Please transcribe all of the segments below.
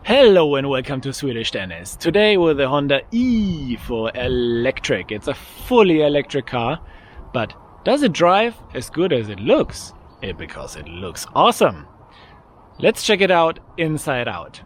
Hello and welcome to Swedish Tennis. Today with the Honda E for electric. It's a fully electric car, but does it drive as good as it looks? Because it looks awesome. Let's check it out inside out.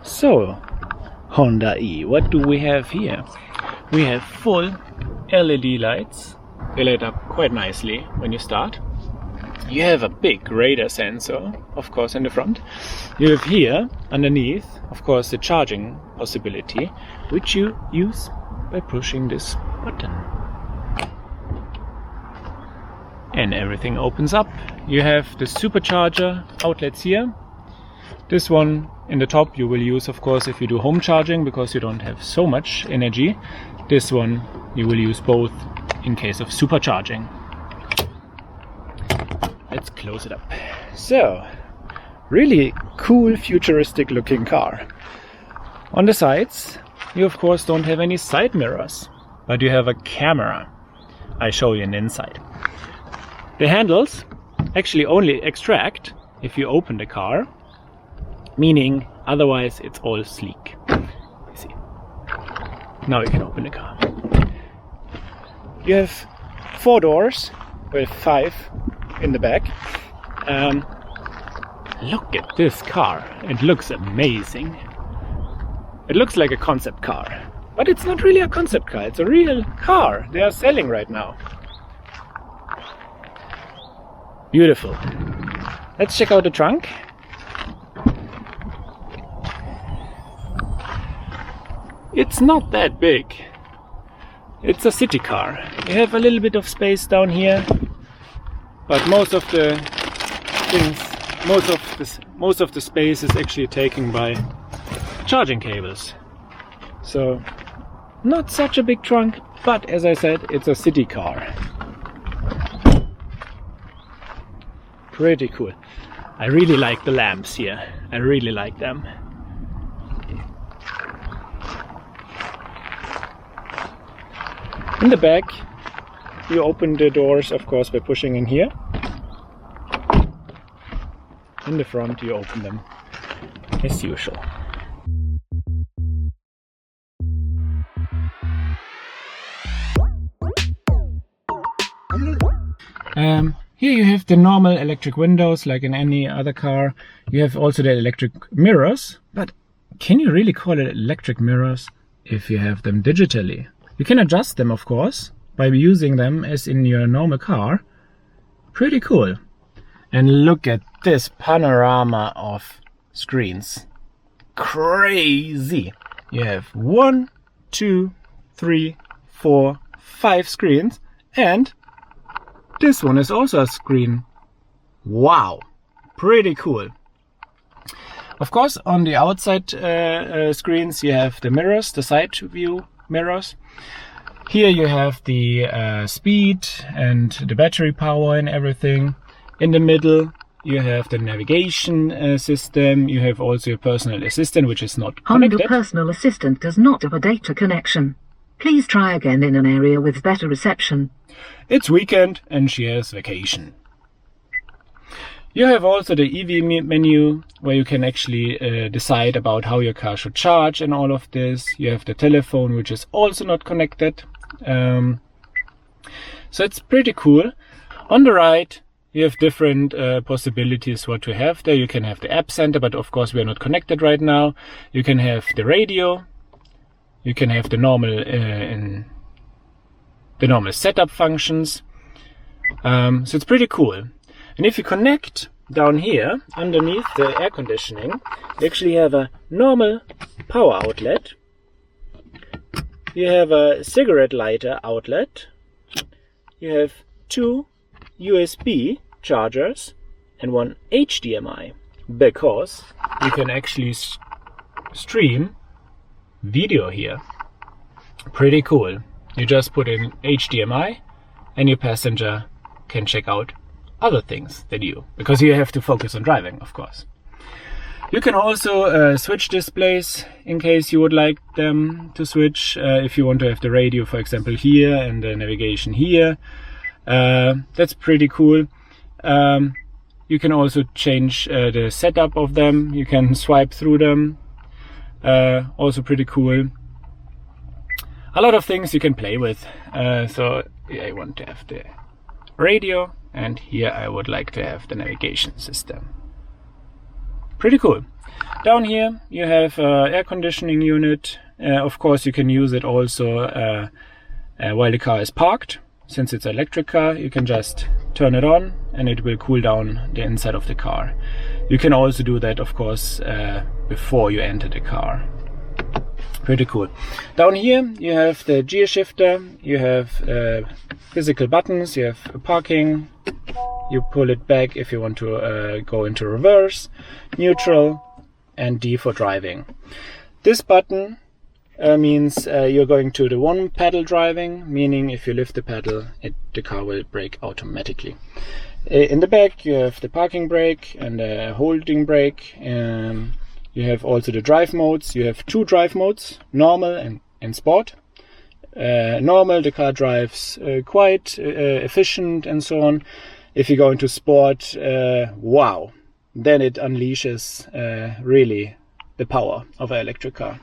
So, Honda E, what do we have here? We have full LED lights. They light up quite nicely when you start. You have a big radar sensor, of course, in the front. You have here, underneath, of course, the charging possibility, which you use by pushing this button. And everything opens up. You have the supercharger outlets here. This one in the top you will use, of course, if you do home charging, because you don't have so much energy. This one you will use both in case of supercharging. Let's close it up. So, really cool, futuristic looking car. On the sides you of course don't have any side mirrors, but you have a camera. I show you an inside. The handles actually only extract if you open the car, meaning otherwise it's all sleek. You see. Now you can open the car. You have 4 doors with 5 in the back. Look at this car. It looks amazing. It looks like a concept car, but it's not really a concept car. It's a real car they are selling right now. Beautiful. Let's check out the trunk. It's not that big. It's a city car. You have a little bit of space down here, but most of the space is actually taken by charging cables. So not such a big trunk, but as I said, it's a city car. Pretty cool. I really like the lamps here. I really like them. In the back, you open the doors, of course, by pushing in here. In the front, you open them as usual. Here you have the normal electric windows like in any other car. You have also the electric mirrors, but can you really call it electric mirrors if you have them digitally? You can adjust them, of course, by using them as in your normal car. Pretty cool. And look at this panorama of screens. Crazy! You have 1, 2, 3, 4, 5 screens, and this one is also a screen. Wow! Pretty cool. Of course, on the outside screens you have the mirrors, the side view mirrors. Here you have the speed and the battery power and everything. In the middle you have the navigation system. You have also your personal assistant, which is not connected. Honda personal assistant does not have a data connection. Please try again in an area with better reception. It's weekend and she has vacation. You have also the EV menu, where you can actually decide about how your car should charge and all of this. You have the telephone, which is also not connected. So it's pretty cool. On the right, you have different possibilities what to have there. You can have the app center, but of course we are not connected right now. You can have the radio. You can have the normal setup functions. So it's pretty cool. And if you connect down here underneath the air conditioning, you actually have a normal power outlet. You have a cigarette lighter outlet. You have 2 USB chargers and 1 HDMI, because you can actually stream video here. Pretty cool. You just put in HDMI and your passenger can check out other things than you, because you have to focus on driving, of course. You can also switch displays in case you would like them to switch. If you want to have the radio, for example, here and the navigation here. That's pretty cool. You can also change the setup of them. You can swipe through them. Also pretty cool. A lot of things you can play with. So I want to have the radio, and here I would like to have the navigation system. Pretty cool. Down here you have air conditioning unit. Of course you can use it also while the car is parked. Since it's an electric car, you can just turn it on and it will cool down the inside of the car. You can also do that, of course, before you enter the car. Pretty cool. Down here you have the gear shifter, you have physical buttons, you have parking, you pull it back if you want to go into reverse, neutral, and D for driving. This button means you're going to the one pedal driving, meaning if you lift the pedal, the car will brake automatically. In the back you have the parking brake and the holding brake. You have also the drive modes. You have two drive modes, normal and sport. Normal, the car drives quite efficient and so on. If you go into sport, wow, then it unleashes really the power of an electric car.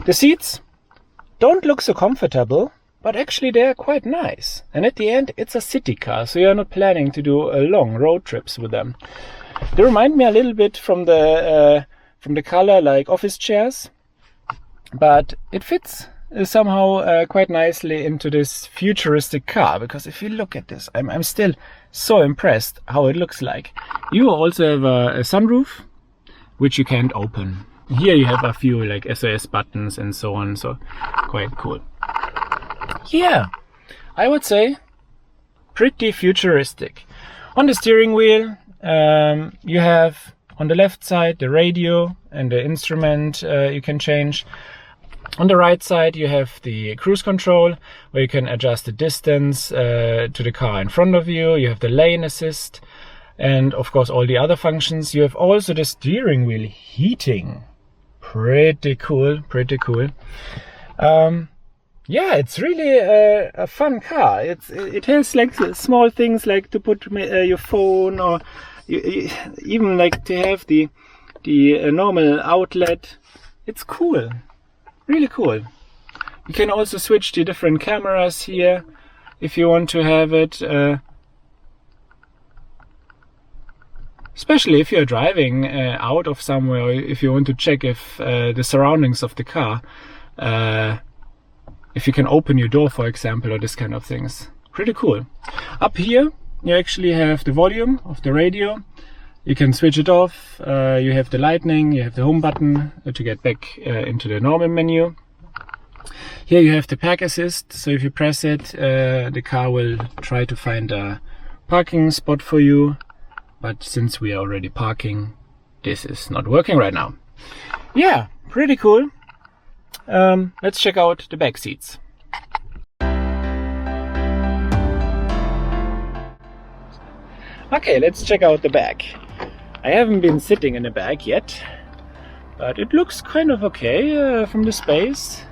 The seats don't look so comfortable, but actually they're quite nice. And at the end, it's a city car, so you're not planning to do long road trips with them. They remind me a little bit from the color like office chairs, but it fits somehow quite nicely into this futuristic car, because if you look at this, I'm still so impressed how it looks like. You also have a sunroof, which you can't open. Here you have a few like SOS buttons and so on, so quite cool. Yeah, I would say pretty futuristic. On the steering wheel, you have on the left side the radio and the instrument you can change. On the right side you have the cruise control, where you can adjust the distance to the car in front of you. You have the lane assist and of course all the other functions. You have also the steering wheel heating. Pretty cool, pretty cool. Yeah, it's really a fun car. It has like small things like to put your phone, or even like to have the normal outlet. It's cool, really cool. You can also switch to different cameras here if you want to have it. Especially if you're driving out of somewhere, or if you want to check if the surroundings of the car, if you can open your door, for example, or this kind of things. Pretty cool. Up here you actually have the volume of the radio. You can switch it off. You have the lightning, you have the home button to get back into the normal menu. Here you have the park assist, so if you press it, the car will try to find a parking spot for you. But since we are already parking, this is not working right now. Yeah, pretty cool. Let's check out the back seats. Okay, let's check out the back. I haven't been sitting in the back yet, but it looks kind of okay from the space.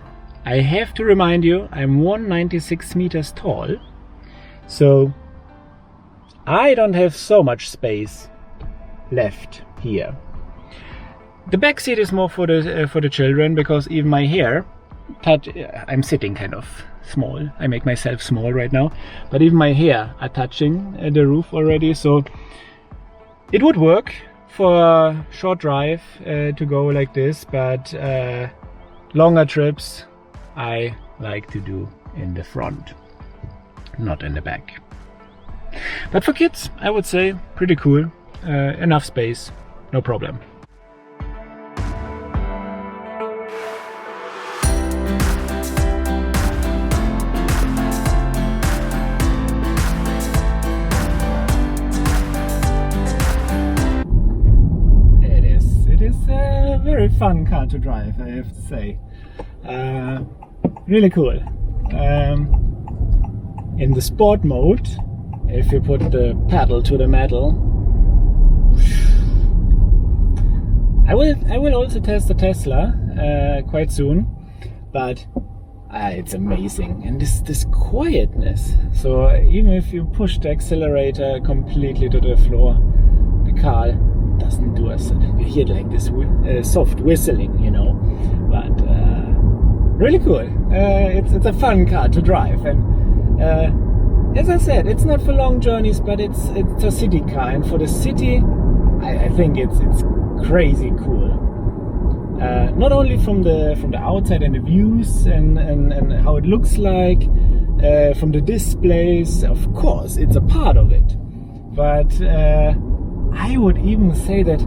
I have to remind you, I'm 196 meters tall, so I don't have so much space left here. The back seat is more for the children, because even my hair, I'm sitting kind of small. I make myself small right now, but even my hair are touching the roof already, so it would work for a short drive to go like this, but longer trips I like to do in the front, not in the back. But for kids, I would say pretty cool. Enough space, no problem. It is a very fun car to drive, I have to say. Really cool. In the sport mode, if you put the pedal to the metal. I will also test the Tesla quite soon, but it's amazing, and this quietness. So even if you push the accelerator completely to the floor, the car doesn't do us. You hear like this soft whistling, you know. But really cool. It's a fun car to drive, and as I said, it's not for long journeys, but it's a city car, and for the city, I think it's crazy cool. Not only from the outside and the views and how it looks like, from the displays, of course it's a part of it, but I would even say that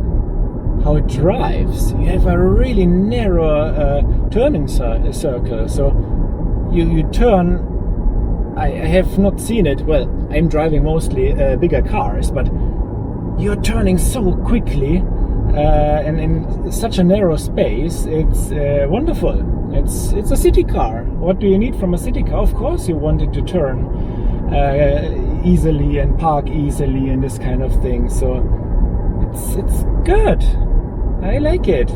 how it drives, you have a really narrow turning circle, so you turn. I have not seen it, well, I'm driving mostly bigger cars, but you're turning so quickly and in such a narrow space. It's wonderful. It's a city car. What do you need from a city car? Of course you want it to turn easily and park easily and this kind of thing. So it's good. I like it.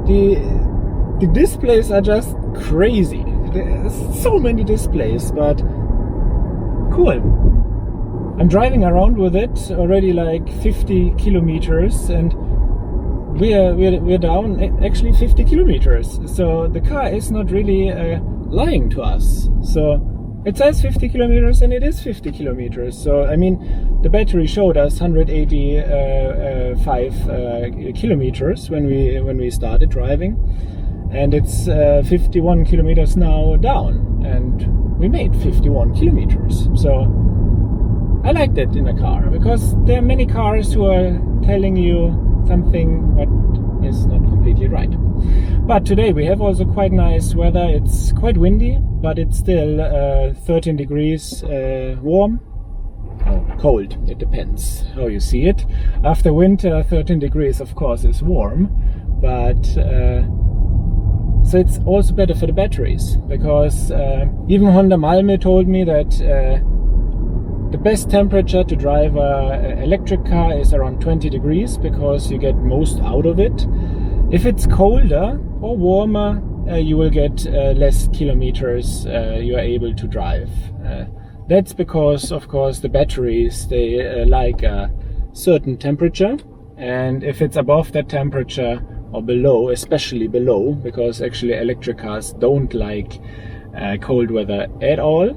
The displays are just crazy. There's so many displays, but cool. I'm driving around with it already like 50 kilometers, and we're down actually 50 kilometers. So the car is not really lying to us. So it says 50 kilometers and it is 50 kilometers. So I mean, the battery showed us 185 kilometers when we started driving, and it's 51 kilometers now down, and we made 51 kilometers. So I like that in a car, because there are many cars who are telling you something what is not completely right. But today we have also quite nice weather. It's quite windy, but it's still 13 degrees warm. Or cold, it depends how you see it. After winter, 13 degrees of course is warm, but so it's also better for the batteries, because even Honda Malmö told me that the best temperature to drive an electric car is around 20 degrees, because you get most out of it. If it's colder or warmer, you will get less kilometers you are able to drive. That's because, of course, the batteries, they like a certain temperature, and if it's above that temperature or below, especially below, because actually electric cars don't like cold weather at all,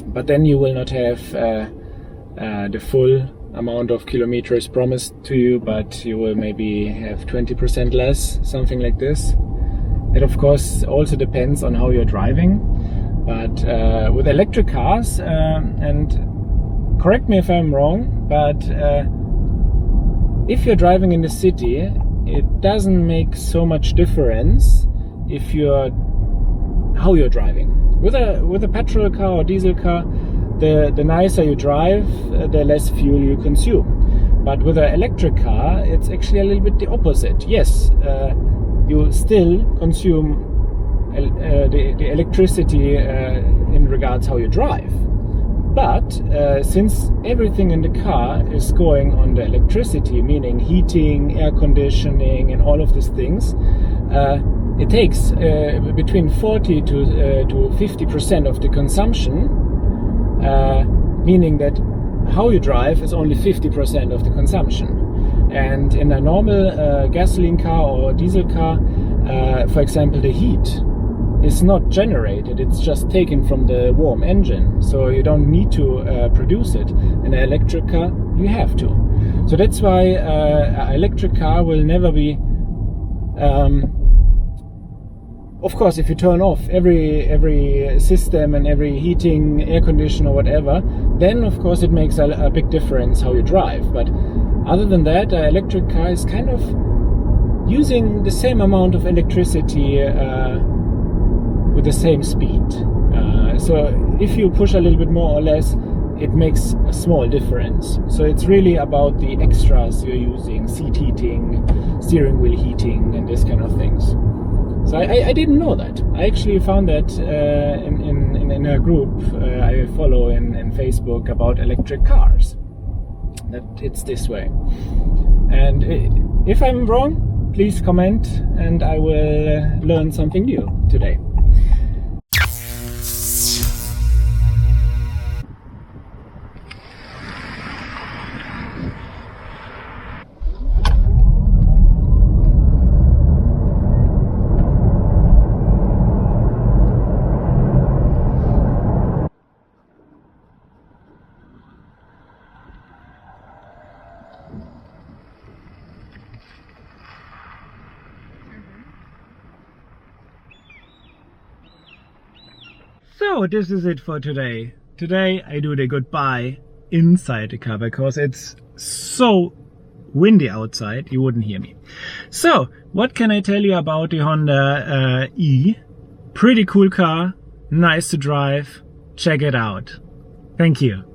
but then you will not have the full amount of kilometers promised to you, but you will maybe have 20% less, something like this. It of course also depends on how you're driving, but with electric cars, and correct me if I'm wrong, but if you're driving in the city, it doesn't make so much difference if how you're driving. With a petrol car or diesel car, the nicer you drive, the less fuel you consume. But with an electric car, it's actually a little bit the opposite. Yes, you still consume the electricity in regards how you drive. But since everything in the car is going on the electricity, meaning heating, air conditioning, and all of these things, it takes between 40 to 50% of the consumption, meaning that how you drive is only 50% of the consumption. And in a normal gasoline car or diesel car, for example, the heat is not generated, it's just taken from the warm engine, so you don't need to produce it. In an electric car, you have to. So that's why an electric car will never be of course, if you turn off every system and every heating, air conditioner, or whatever, then of course it makes a big difference how you drive. But other than that, an electric car is kind of using the same amount of electricity with the same speed. So if you push a little bit more or less, it makes a small difference. So it's really about the extras you're using, seat heating, steering wheel heating, and this kind of things. So I didn't know that. I actually found that in in a group I follow in Facebook about electric cars, that it's this way. And if I'm wrong, please comment and I will learn something new today. So this is it for today. Today I do the goodbye inside the car because it's so windy outside, you wouldn't hear me. So what can I tell you about the Honda E? Pretty cool car, nice to drive, check it out. Thank you.